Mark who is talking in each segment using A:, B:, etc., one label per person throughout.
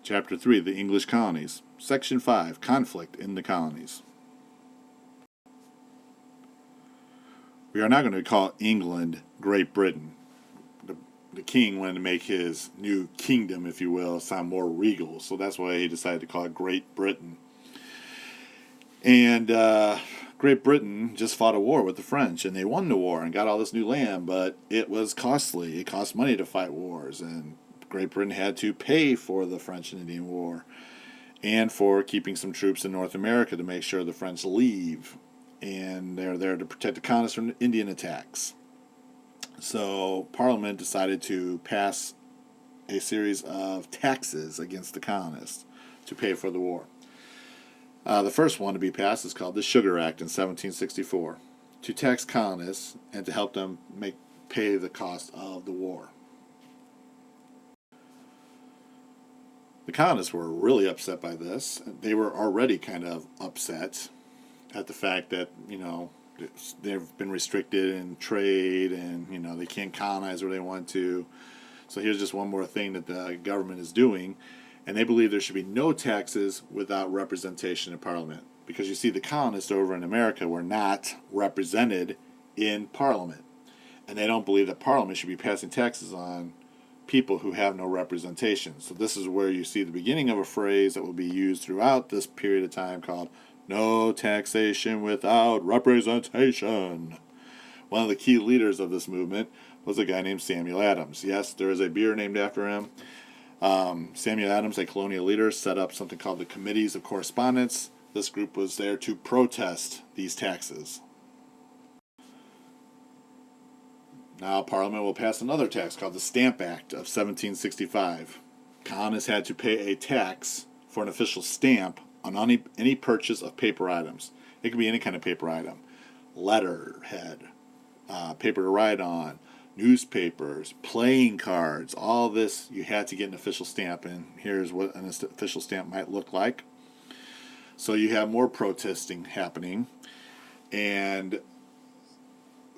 A: Chapter 3, The English Colonies. Section 5, Conflict in the Colonies. We are now going to call England Great Britain. The king wanted to make his new kingdom, if you will, sound more regal, so that's why he decided to call it Great Britain. And Great Britain just fought a war with the French, and they won the war and got all this new land, but it was costly. It cost money to fight wars, and Great Britain had to pay for the French and Indian War and for keeping some troops in North America to make sure the French leave. And they're there to protect the colonists from Indian attacks. So Parliament decided to pass a series of taxes against the colonists to pay for the war. The first one to be passed is called the Sugar Act in 1764, to tax colonists and to help them pay the cost of the war. The colonists were really upset by this. They were already kind of upset at the fact that, they've been restricted in trade and, they can't colonize where they want to. So here's just one more thing that the government is doing. And they believe there should be no taxes without representation in Parliament. Because you see, the colonists over in America were not represented in Parliament. And they don't believe that Parliament should be passing taxes on people who have no representation. So this is where you see the beginning of a phrase that will be used throughout this period of time called no taxation without representation. One of the key leaders of this movement was a guy named Samuel Adams. Yes, there is a beer named after him. Samuel Adams, a colonial leader, set up something called the Committees of Correspondence. This group was there to protest these taxes. Now Parliament will pass another tax called the Stamp Act of 1765. Colonists had to pay a tax for an official stamp on any purchase of paper items. It could be any kind of paper item. Letterhead, paper to write on, newspapers, playing cards, all this you had to get an official stamp, and here's what an official stamp might look like. So you have more protesting happening, and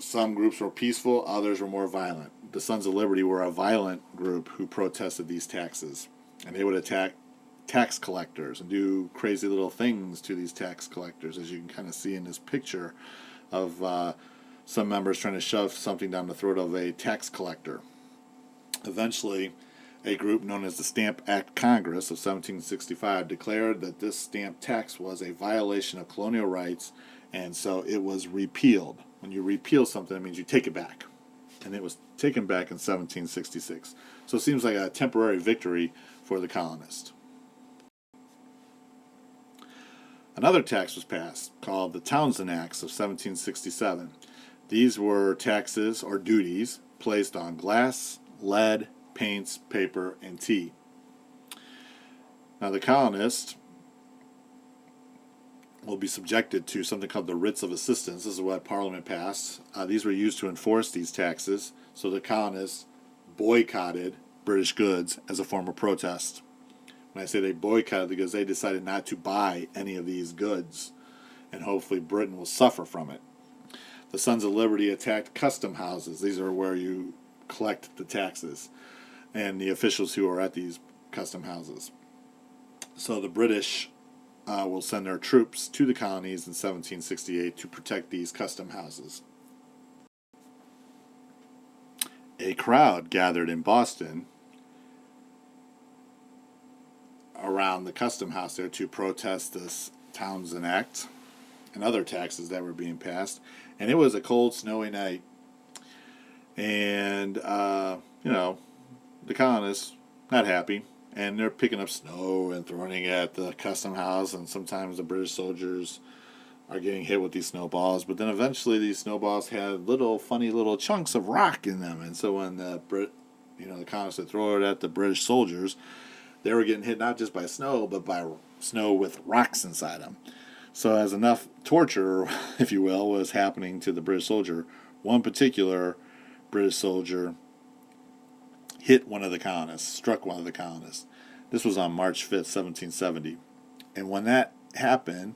A: some groups were peaceful, others were more violent. The Sons of Liberty were a violent group who protested these taxes, and they would attack tax collectors and do crazy little things to these tax collectors, as you can kind of see in this picture of some members trying to shove something down the throat of a tax collector. Eventually, a group known as the Stamp Act Congress of 1765 declared that this stamp tax was a violation of colonial rights, and so it was repealed. When you repeal something, it means you take it back. And it was taken back in 1766. So it seems like a temporary victory for the colonists. Another tax was passed called the Townsend Acts of 1767. These were taxes or duties placed on glass, lead, paints, paper, and tea. Now the colonists will be subjected to something called the writs of assistance. This is what Parliament passed. These were used to enforce these taxes, so the colonists boycotted British goods as a form of protest. When I say they boycotted, because they decided not to buy any of these goods, and hopefully Britain will suffer from it. The Sons of Liberty attacked custom houses. These are where you collect the taxes, and the officials who are at these custom houses. So the British will send their troops to the colonies in 1768 to protect these custom houses. A crowd gathered in Boston around the custom house there to protest this Townsend Act and other taxes that were being passed. And it was a cold, snowy night. And, the colonists, not happy. And they're picking up snow and throwing it at the custom house. And sometimes the British soldiers are getting hit with these snowballs. But then eventually these snowballs had funny little chunks of rock in them. And so when the colonists would throw it at the British soldiers, they were getting hit not just by snow, but by snow with rocks inside them. So as enough torture, if you will, was happening to the British soldier, one particular British soldier hit one of the colonists, struck one of the colonists. This was on March 5th, 1770. And when that happened,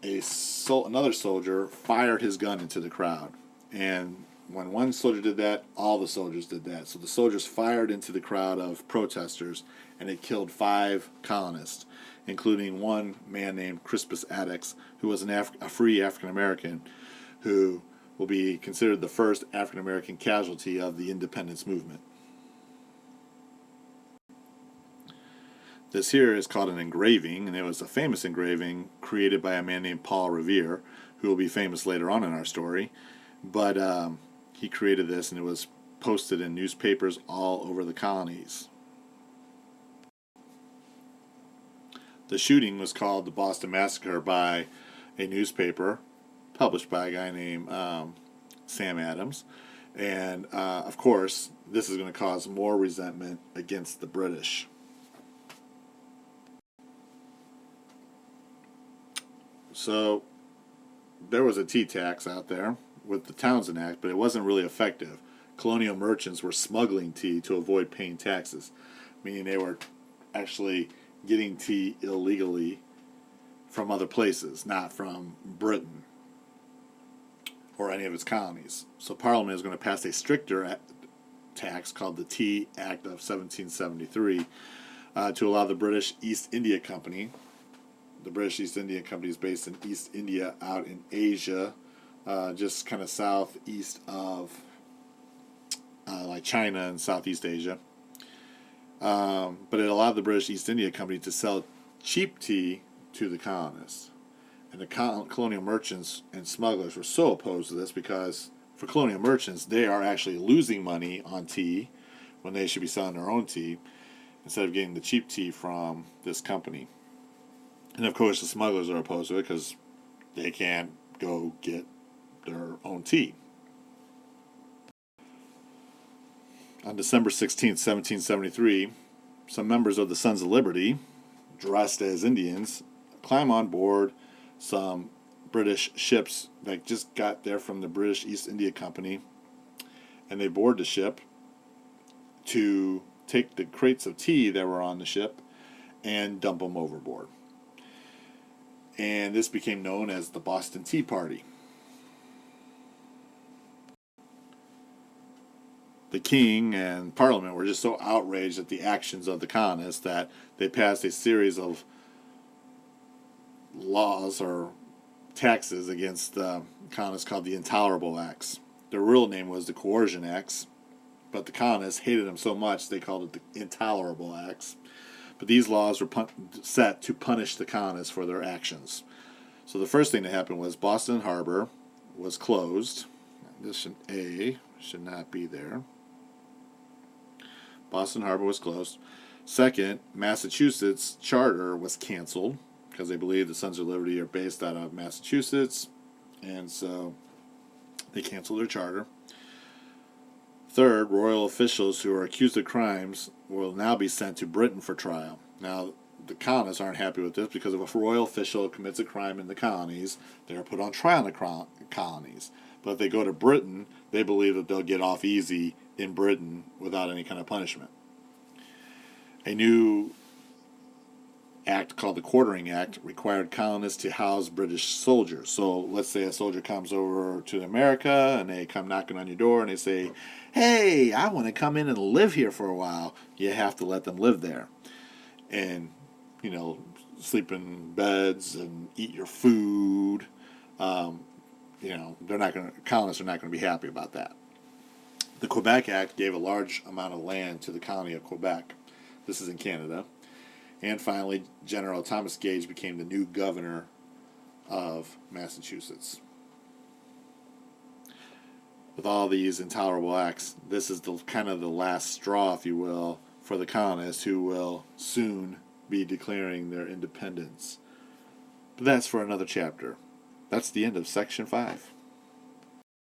A: another soldier fired his gun into the crowd. And when one soldier did that, all the soldiers did that. So the soldiers fired into the crowd of protesters, and it killed 5 colonists, including one man named Crispus Attucks, who was a free African American, who will be considered the first African American casualty of the independence movement. This here is called an engraving, and it was a famous engraving created by a man named Paul Revere, who will be famous later on in our story. But he created this, and it was posted in newspapers all over the colonies. The shooting was called the Boston Massacre by a newspaper published by a guy named Sam Adams. And, of course, this is going to cause more resentment against the British. So there was a tea tax out there with the Townsend Act, but it wasn't really effective. Colonial merchants were smuggling tea to avoid paying taxes, meaning they were actually getting tea illegally from other places, not from Britain or any of its colonies. So Parliament is going to pass a stricter tax called the Tea Act of 1773 to allow the British East India Company. The British East India Company is based in East India out in Asia, just kind of southeast of like China and Southeast Asia. But it allowed the British East India Company to sell cheap tea to the colonists. And the colonial merchants and smugglers were so opposed to this because for colonial merchants, they are actually losing money on tea when they should be selling their own tea instead of getting the cheap tea from this company. And of course, the smugglers are opposed to it because they can't go get their own tea. On December 16th, 1773, some members of the Sons of Liberty, dressed as Indians, climb on board some British ships that just got there from the British East India Company, and they board the ship to take the crates of tea that were on the ship and dump them overboard. And this became known as the Boston Tea Party. The king and Parliament were just so outraged at the actions of the colonists that they passed a series of laws or taxes against the colonists called the Intolerable Acts. Their real name was the Coercion Acts, but the colonists hated them so much they called it the Intolerable Acts. But these laws were set to punish the colonists for their actions. So the first thing that happened was Boston Harbor was closed. This A should not be there. Boston Harbor was closed. Second, Massachusetts charter was canceled because they believe the Sons of Liberty are based out of Massachusetts, and so they canceled their charter. Third, royal officials who are accused of crimes will now be sent to Britain for trial. Now, the colonists aren't happy with this because if a royal official commits a crime in the colonies, they are put on trial in the colonies. But if they go to Britain, they believe that they'll get off easy in Britain without any kind of punishment. A new act called the Quartering Act required colonists to house British soldiers. So let's say a soldier comes over to America and they come knocking on your door and they say, hey, I want to come in and live here for a while. You have to let them live there. And, you know, sleep in beds and eat your food. Colonists are not going to be happy about that. The Quebec Act gave a large amount of land to the colony of Quebec. This is in Canada. And finally, General Thomas Gage became the new governor of Massachusetts. With all these intolerable acts, this is the kind of the last straw, if you will, for the colonists who will soon be declaring their independence. But that's for another chapter. That's the end of Section 5.